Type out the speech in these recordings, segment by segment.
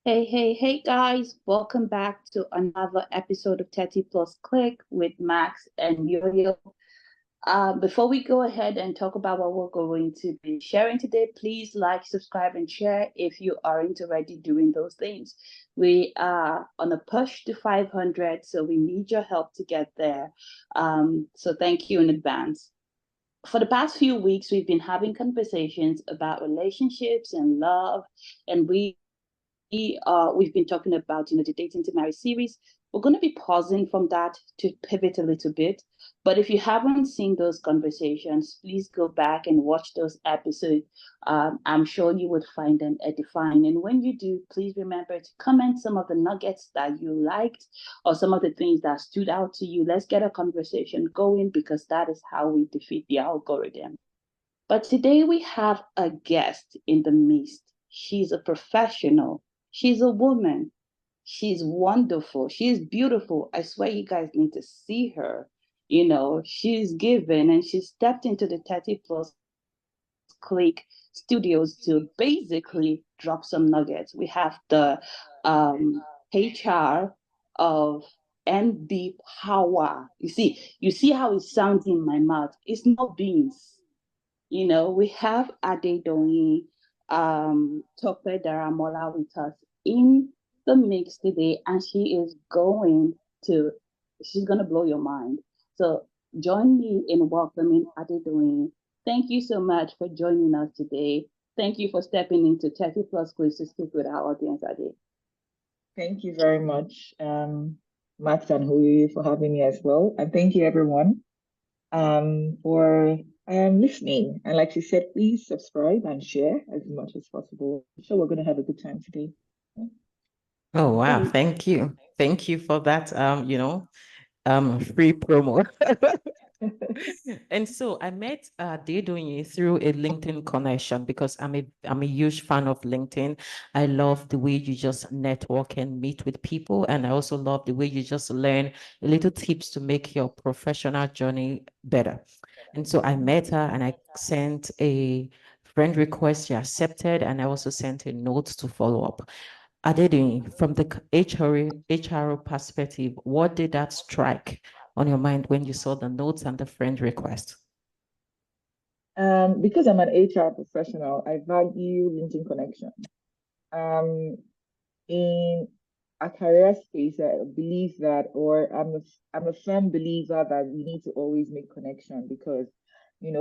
Hey guys, welcome back to another episode of 30 Plus Click with Max and Yo-Yo. Before we go ahead and talk about what we're going to be sharing today, please like, subscribe, and share if you aren't already doing those things. We are on a push to 500, so we need your help to get there. So thank you in advance. For the past few weeks, we've been having conversations about relationships and love, and we've been talking about the dating to marry series. We're going to be pausing from that to pivot a little bit, but if you haven't seen those conversations, please go back and watch those episodes. I'm sure you would find them edifying, and when you do, please remember to comment some of the nuggets that you liked or some of the things that stood out to you. Let's get a conversation going, because that is how we defeat the algorithm. But today we have a guest in the midst. She's a professional. She's a woman. She's wonderful. She's beautiful. I swear you guys need to see her. She's given and she stepped into the 30 Plus Click studios to basically drop some nuggets. We have the HR of MB Power. You see how it sounds in my mouth. It's not beans. We have Adedoyin Tope Daramola with us in the mix today, and she's going to blow your mind. So join me in welcoming Adedoyin. Thank you so much for joining us today. Thank you for stepping into 30 Plus Quiz to speak with our audience, Ade. Thank you very much, Max and Huyi, for having me as well. And thank you, everyone, for listening. And like she said, please subscribe and share as much as possible. I'm sure we're going to have a good time today. Oh, wow. Thank you. Thank you for that, free promo. And so I met Dedoyin through a LinkedIn connection, because I'm a huge fan of LinkedIn. I love the way you just network and meet with people, and I also love the way you just learn little tips to make your professional journey better. And so I met her and I sent a friend request. She accepted, and I also sent a note to follow up. Adedoyin, from the HR perspective, what did that strike on your mind when you saw the notes and the friend request? Because I'm an HR professional, I value LinkedIn connection. In a career space, I believe that, or I'm a firm believer that we need to always make connection, because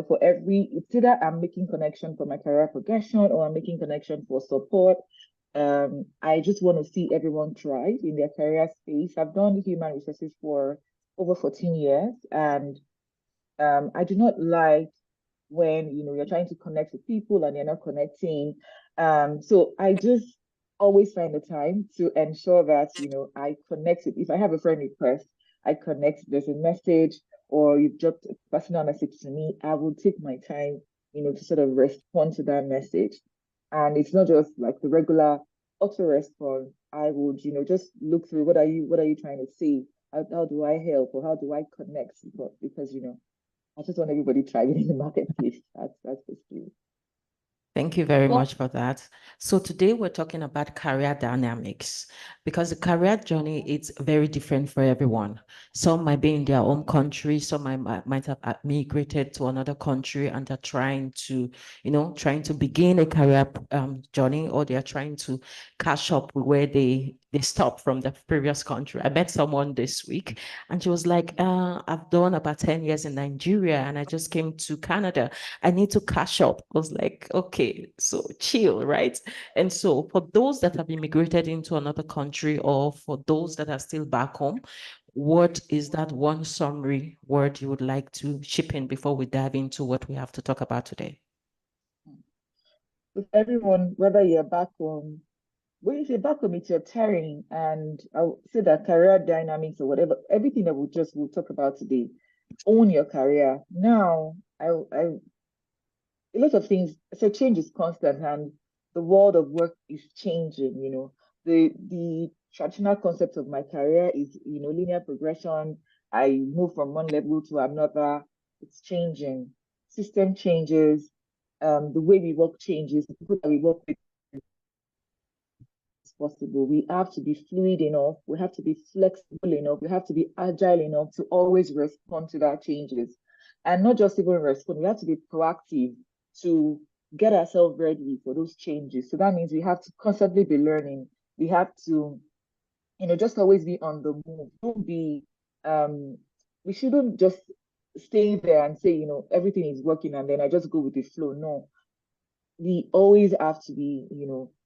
for it's either I'm making connection for my career progression or I'm making connection for support. I just want to see everyone thrive in their career space. I've done human resources for over 14 years, and I do not like when you're trying to connect with people and you're not connecting. So I just always find the time to ensure that I connect with. If I have a friend request, I connect. There's a message, or you've dropped a personal message to me, I will take my time, to sort of respond to that message. And it's not just like the regular auto response. I would, just look through, what are you trying to say? How do I help, or how do I connect? Because I just want everybody thriving in the marketplace. That's basically. Thank you very much for that. So today we're talking about career dynamics, because the career journey is very different for everyone. Some might be in their home country, some might have migrated to another country and are trying to begin a career journey, or they're trying to catch up where they stopped from the previous country. I met someone this week and she was like, I've done about 10 years in Nigeria and I just came to Canada. I need to catch up. I was like, okay, so chill, right? And so for those that have immigrated into another country, or for those that are still back home, what is that one summary word you would like to chip in before we dive into what we have to talk about today? With everyone, whether you're back home, when you say back home, it's your terrain, and I'll say that career dynamics or whatever, everything that we'll talk about today, own your career. Now, a lot of things, so change is constant, and the world of work is changing. The traditional concept of my career is linear progression. I move from one level to another. it's changing. System changes, the way we work changes, the people that we work with is possible. We have to be fluid enough, we have to be flexible enough, we have to be agile enough to always respond to that changes. And not just even respond, we have to be proactive to get ourselves ready for those changes. So that means we have to constantly be learning. We have to, just always be on the move. Don't be, we shouldn't just stay there and say, everything is working and then I just go with the flow. No, we always have to be,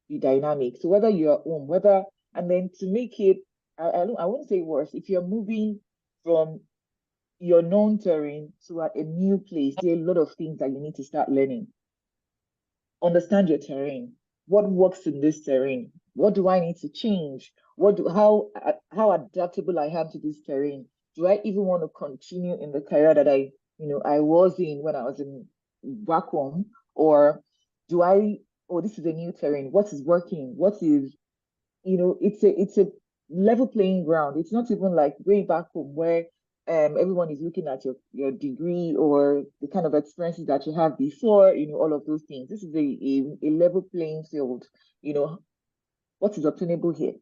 be dynamic. So whether you're at home, and then to make it, I won't say worse, if you're moving from your known terrain to a new place, there are a lot of things that you need to start learning. Understand your terrain. What works in this terrain? What do I need to change? How adaptable I am to this terrain? Do I even want to continue in the career that I was in when I was in back home? Or this is a new terrain. What is working? What is, it's a level playing ground. It's not even like way back home where everyone is looking at your degree or the kind of experiences that you have before, all of those things. This is a level playing field. What is obtainable here?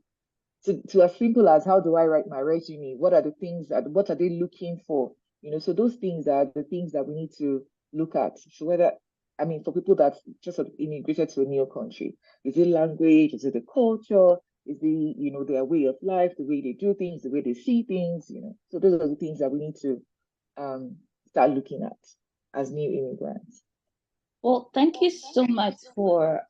To as simple as, how do I write my resume? What are they looking for? So those things are the things that we need to look at. So for people that just sort of immigrated to a new country, is it language? Is it the culture? Is the, their way of life, the way they do things, the way they see things, So those are the things that we need to start looking at as new immigrants. Well, thank you so much for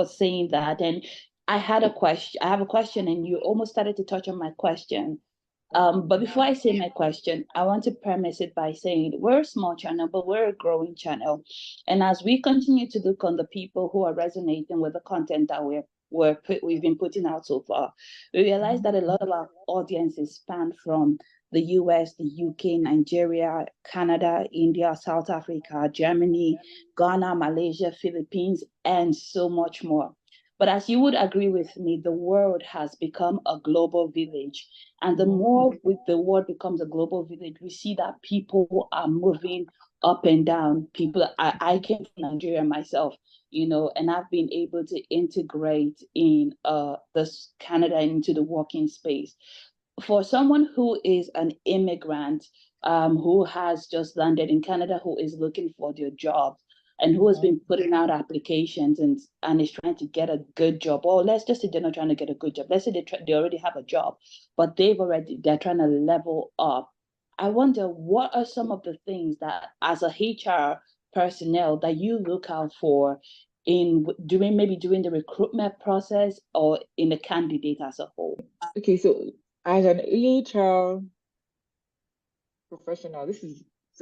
saying that. And I have a question, and you almost started to touch on my question. But before I say my question, I want to premise it by saying we're a small channel, but we're a growing channel. And as we continue to look on the people who are resonating with the content that we've been putting out so far, we realize that a lot of our audiences span from the US, the UK, Nigeria, Canada, India, South Africa, Germany, Ghana, Malaysia, Philippines, and so much more. But as you would agree with me, the world has become a global village. And the more the world becomes a global village, we see that people are moving up and down. I came from Nigeria myself, and I've been able to integrate in this Canada into the working space. For someone who is an immigrant, who has just landed in Canada, who is looking for their job, and who has been putting out applications and is trying to get a good job, or let's just say they're not trying to get a good job. Let's say they already have a job, but they're trying to level up. I wonder, what are some of the things that, as a HR personnel, that you look out for during the recruitment process or in the candidate as a whole? Okay, so as an HR professional,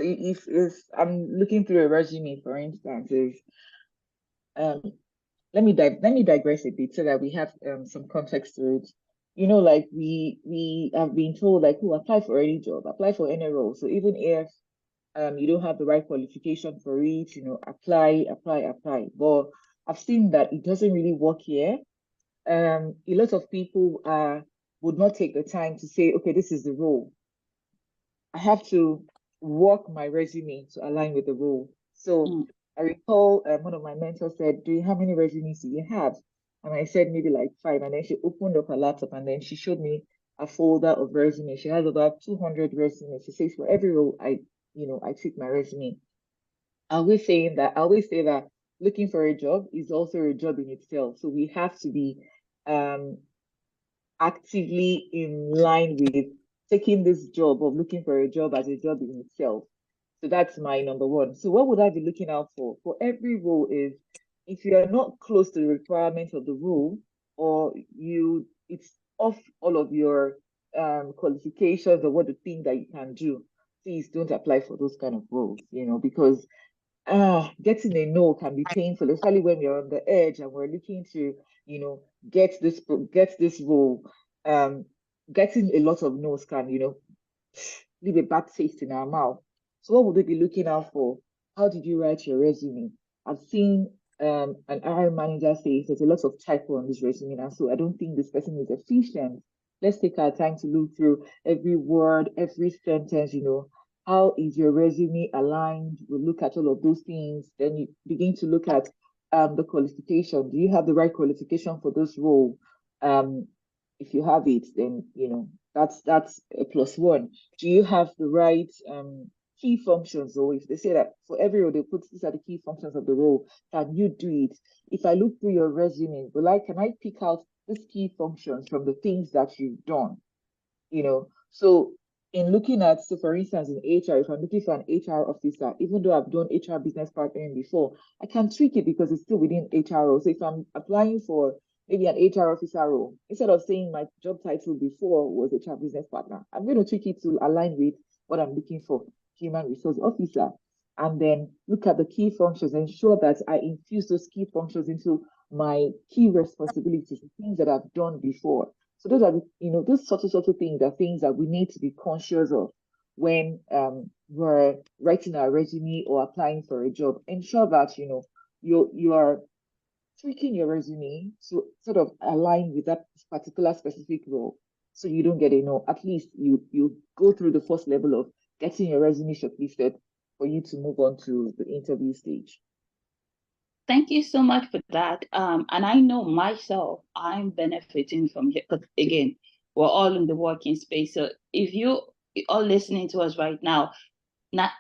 if I'm looking through a resume, for instance, let me digress a bit so that we have some context to it. Like we have been told, like, apply for any job, apply for any role. So even if you don't have the right qualification for it, apply. But I've seen that it doesn't really work here. A lot of people would not take the time to say, okay, this is the role. I have to work my resume to align with the role. So I recall one of my mentors said, how many resumes do you have? And I said maybe like 5. And then she opened up her laptop and then she showed me a folder of resumes. She has about 200 resumes. She says, for every role I tweak my resume. I always say that looking for a job is also a job in itself. So we have to be actively in line with taking this job of looking for a job as a job in itself. So that's my number one. So what would I be looking out for every role is, if you are not close to the requirements of the role, or it's off all of your qualifications or what the thing that you can do, please don't apply for those kind of roles, because getting a no can be painful, especially when we're on the edge and we're looking to, get this role. Getting a lot of no's can, leave a bad taste in our mouth. So what would we be looking out for? How did you write your resume? I've seen an hiring manager say there's a lot of typo on this resume, and so I don't think this person is efficient. Let's take our time to look through every word, every sentence, how is your resume aligned? We'll look at all of those things. Then you begin to look at the qualification. Do you have the right qualification for this role? If you have it, then that's a +1. Do you have the right key functions? Or if they say that for every role they put these are the key functions of the role, can you do it? If I look through your resume, can I pick out these key functions from the things that you've done? So in looking at, so for instance, in HR, if I'm looking for an HR officer, even though I've done HR business partnering before, I can tweak it because it's still within HR role. So if I'm applying for maybe an HR officer role, instead of saying my job title before was HR business partner, I'm going to tweak it to align with what I'm looking for, human resource officer. And then look at the key functions, ensure that I infuse those key functions into my key responsibilities, the things that I've done before. So those are those sort of things are things that we need to be conscious of when we're writing our resume or applying for a job. Ensure that you are tweaking your resume to sort of align with that particular specific role, so you don't get a no. At least you go through the first level of getting your resume shortlisted for you to move on to the interview stage. Thank you so much for that. And I know myself, I'm benefiting from it because, again, we're all in the working space. So if you are listening to us right now,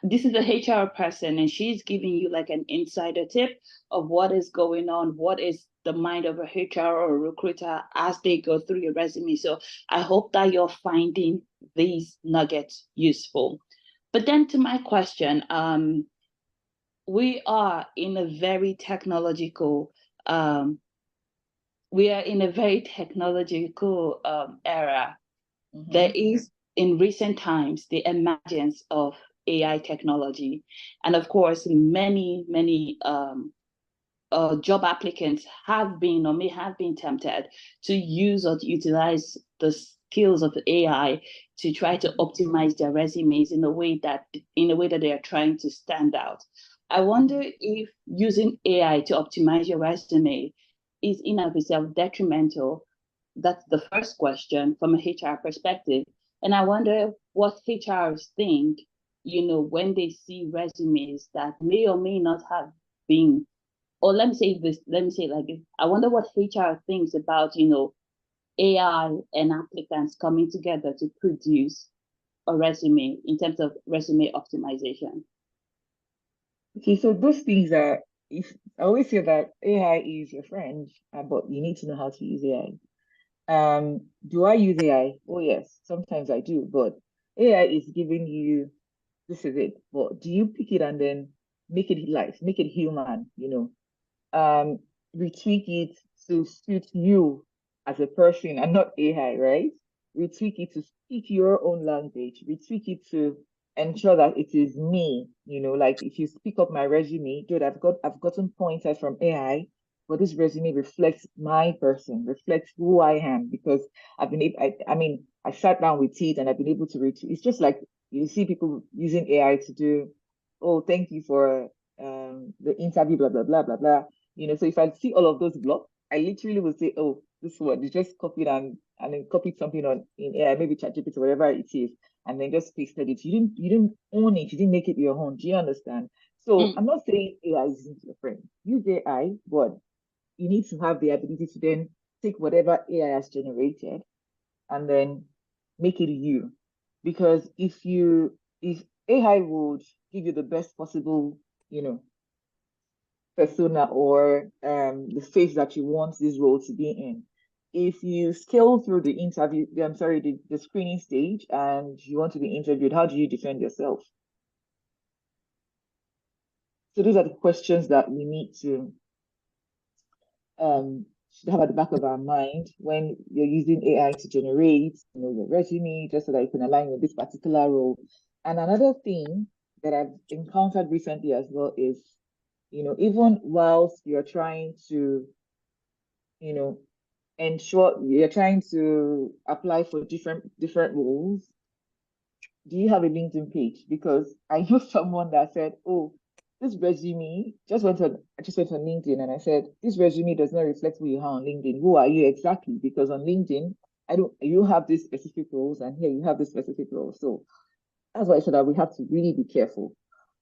this is a HR person and she's giving you like an insider tip of what is going on, what is the mind of a HR or a recruiter as they go through your resume. So I hope that you're finding these nuggets useful. But then to my question, we are in a very technological era. Mm-hmm. There is, in recent times, the emergence of AI technology. And of course, many job applicants have been or may have been tempted to use or to utilize the skills of AI to try to optimize their resumes in a way that they are trying to stand out. I wonder if using AI to optimize your resume is in of itself detrimental. That's the first question from a HR perspective. And I wonder what HRs think, when they see resumes that may or may not have been, or let me say it like this. I wonder what HR thinks about, AI and applicants coming together to produce a resume in terms of resume optimization. Okay, so those things are, if I always say that AI is your friend, but you need to know how to use AI. Do I use AI? Oh yes, sometimes I do, but AI is giving you, this is it, but do you pick it and then make it life, make it human, retweak it to suit you as a person and not AI, right? Retweak it to speak your own language, retweak it to ensure that it is me, like if you pick up my resume, dude, I've gotten pointers from AI, but this resume reflects my person, reflects who I am, because I've been able, I sat down with it and I've been able to reach. It's just like you see people using AI to do, oh, thank you for the interview, blah, blah, blah, blah, blah. So if I see all of those blocks, I literally will say, oh, this one, you just copied and then copied something in AI, maybe ChatGPT or whatever it is, and then just pasted it. You didn't own it, you didn't make it your own. Do you understand? So I'm not saying AI isn't your friend. Use AI, but you need to have the ability to then take whatever AI has generated and then make it you. Because if AI would give you the best possible, persona or the face that you want this role to be in. If you scale through the screening stage and you want to be interviewed, how do you defend yourself? So those are the questions that we need to should have at the back of our mind when you're using AI to generate, your resume, just so that you can align with this particular role. And another thing that I've encountered recently as well is, even whilst you're trying to, ensure you're trying to apply for different roles, do you have a LinkedIn page? Because I know someone that said, oh, this resume I just went on LinkedIn and I said, this resume does not reflect who you are on LinkedIn. Who are you exactly? Because on LinkedIn, you have these specific roles and here you have this specific role. So That's why I said that we have to really be careful.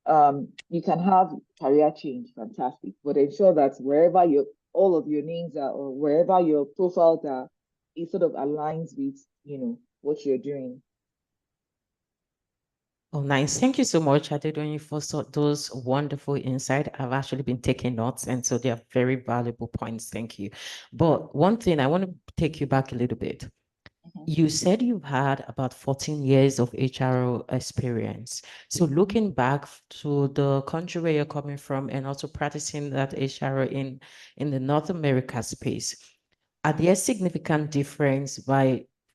You can have career change, fantastic, but ensure that wherever all of your names are or wherever your profiles are, it sort of aligns with, what you're doing. Oh, nice. Thank you so much, Adedoyin, for those wonderful insights. I've actually been taking notes, and so they are very valuable points. Thank you. But one thing, I want to take you back a little bit. You said you've had about 14 years of HRO experience. So looking back to the country where you're coming from and also practicing that HRO in the North America space, are there significant difference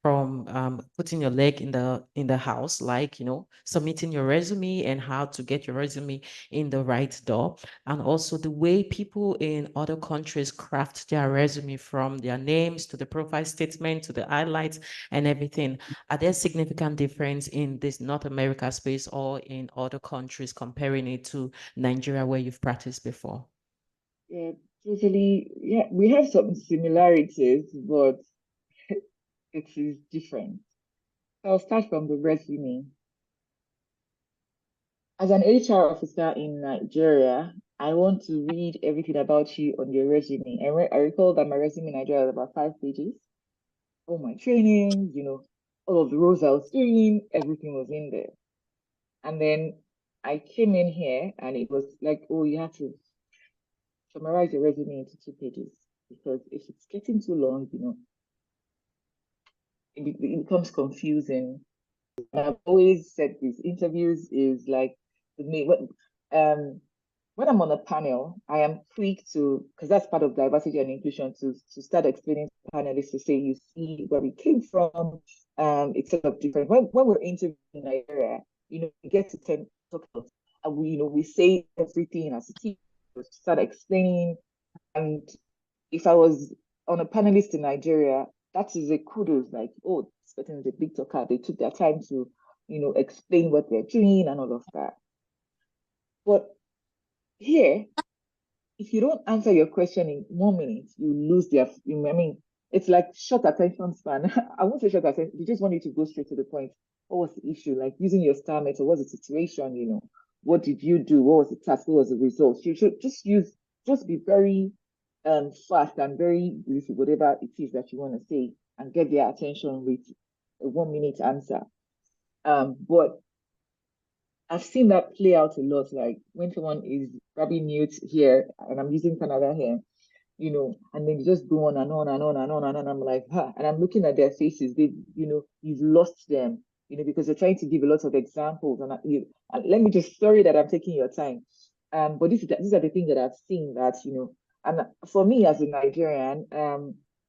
from putting your leg in the house, like submitting your resume and how to get your resume in the right door, and also the way people in other countries craft their resume, from their names to the profile statement to the highlights and everything? Are there significant difference in this North America space or in other countries, comparing it to Nigeria where you've practiced before? Yeah, totally. Yeah, we have some similarities, but it is different. I'll start from the resume. As an HR officer in Nigeria, I want to read everything about you on your resume. And I recall that my resume in Nigeria was about 5 pages. All my training, all of the roles I was doing, everything was in there. And then I came in here and it was like, oh, you have to summarize your resume into 2 pages, because if it's getting too long, it becomes confusing. And I've always said these interviews is like the me when I'm on a panel, I am quick to, because that's part of diversity and inclusion, to start explaining to panelists to say, you see where we came from, it's sort of different. When we're interviewing in Nigeria, we get to talk about, and we say everything as a team, start explaining. And if I was on a panelist in Nigeria, that is a kudos, like, oh, this person is a big talker. They took their time to, explain what they're doing and all of that. But here, if you don't answer your question in 1 minute, you lose their, I mean, it's like short attention span. I won't say short attention, they just want you to go straight to the point. What was the issue? Like using your star method, what's the situation, what did you do? What was the task? What was the result? You should just be very fast and very brief, whatever it is that you want to say, and get their attention with a 1 minute answer. But I've seen that play out a lot. Like when someone is grabbing mute here, and I'm using Canada here, and then you just go on and on and on and on and on. I'm like, and I'm looking at their faces. You've lost them, because they're trying to give a lot of examples. And let me just, sorry that I'm taking your time. But these are the things that I've seen that, and for me as a Nigerian,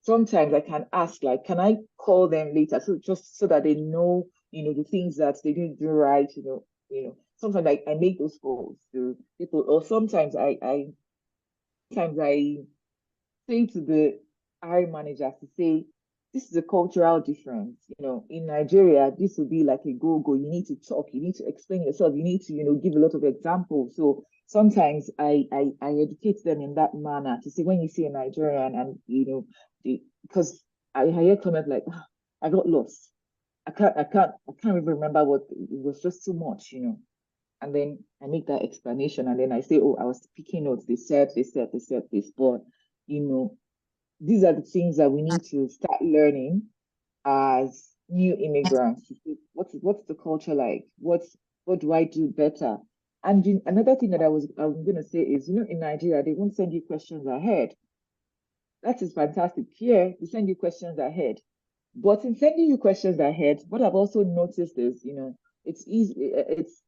sometimes I can ask, like, can I call them later? So just so that they know, the things that they didn't do right, sometimes I make those calls to people, or sometimes I say to the hiring manager to say, this is a cultural difference. In Nigeria, this will be like a go-go. You need to talk, you need to explain yourself, you need to, give a lot of examples. So sometimes I educate them in that manner to say, when you see a Nigerian and, because I hear comment like, I got lost. I can't even remember what, it was just too much, And then I make that explanation, and then I say, oh, I was picking notes. They said this, but these are the things that we need to start learning as new immigrants. What's the culture like? What do I do better? And another thing that I'm gonna say is, in Nigeria, they won't send you questions ahead. That is fantastic. Here, they send you questions ahead. But in sending you questions ahead, what I've also noticed is, it's easy. It's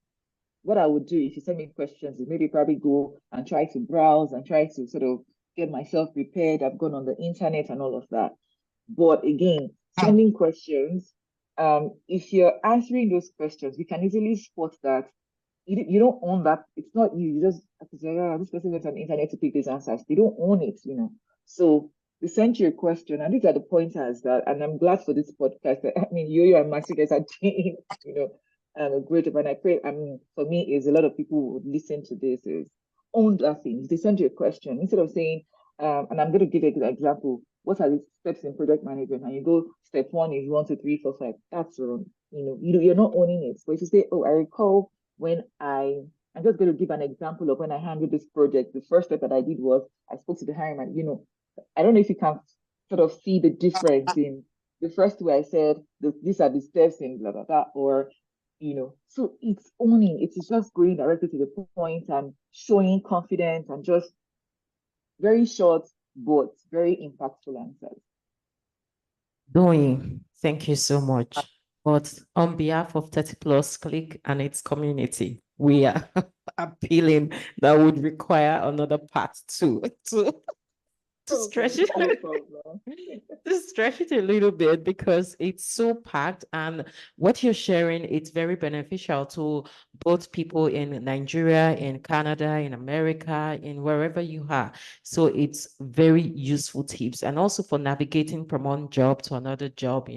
what I would do if you send me questions is maybe probably go and try to browse and try to sort of get myself prepared. I've gone on the internet and all of that. But again, sending questions, if you're answering those questions, we can easily spot that you don't own that. It's not you. You just have to say, this person went on the internet to pick these answers. They don't own it, So they sent you a question, and these are the pointers that, and I'm glad for this podcast. I mean, you and Master guys are doing, a great job. And I pray, for me, is a lot of people who would listen to this is own that thing. They send you a question instead of saying, And I'm going to give you an example. What are the steps in project management? And you go, step one is 1, 2, 3, 4, 5. That's wrong. You're not owning it. But if you say, oh, I recall when I'm just going to give an example of when I handled this project. The first step that I did was I spoke to the hiring manager. I don't know if you can sort of see the difference in the first way I said, these are the steps in blah, blah, blah, or, so it's owning, it's just going directly to the point and showing confidence and just very short, but very impactful answers. Doing, thank you so much. But on behalf of 30 Plus Click and its community, we are appealing that would require another part two to stretch it. No problem. To stretch it a little bit because it's so packed, and what you're sharing, it's very beneficial to both people in Nigeria, in Canada, in America, in wherever you are. So it's very useful tips, and also for navigating from one job to another job.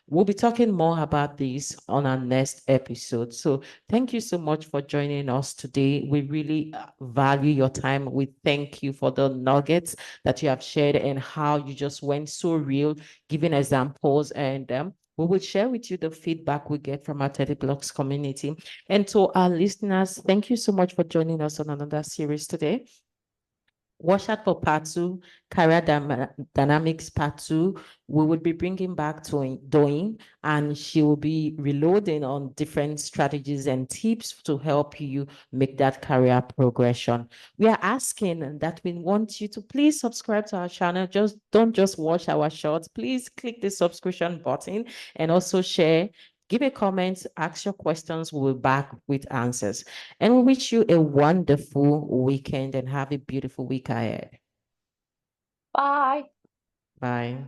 We'll be talking more about this on our next episode. So thank you so much for joining us today. We really value your time. We thank you for the nuggets that you have shared and how you just went so real, giving examples, and we will share with you the feedback we get from our 30 Blocks community. And to our listeners, thank you so much for joining us on another series today. Watch out for part 2, Career Dynamics part 2. We will be bringing back to Doing, and she will be reloading on different strategies and tips to help you make that career progression. We are asking that we want you to please subscribe to our channel. Don't just watch our shorts. Please click the subscription button and also share. Give a comment, ask your questions, we'll be back with answers. And we wish you a wonderful weekend and have a beautiful week ahead. Bye. Bye.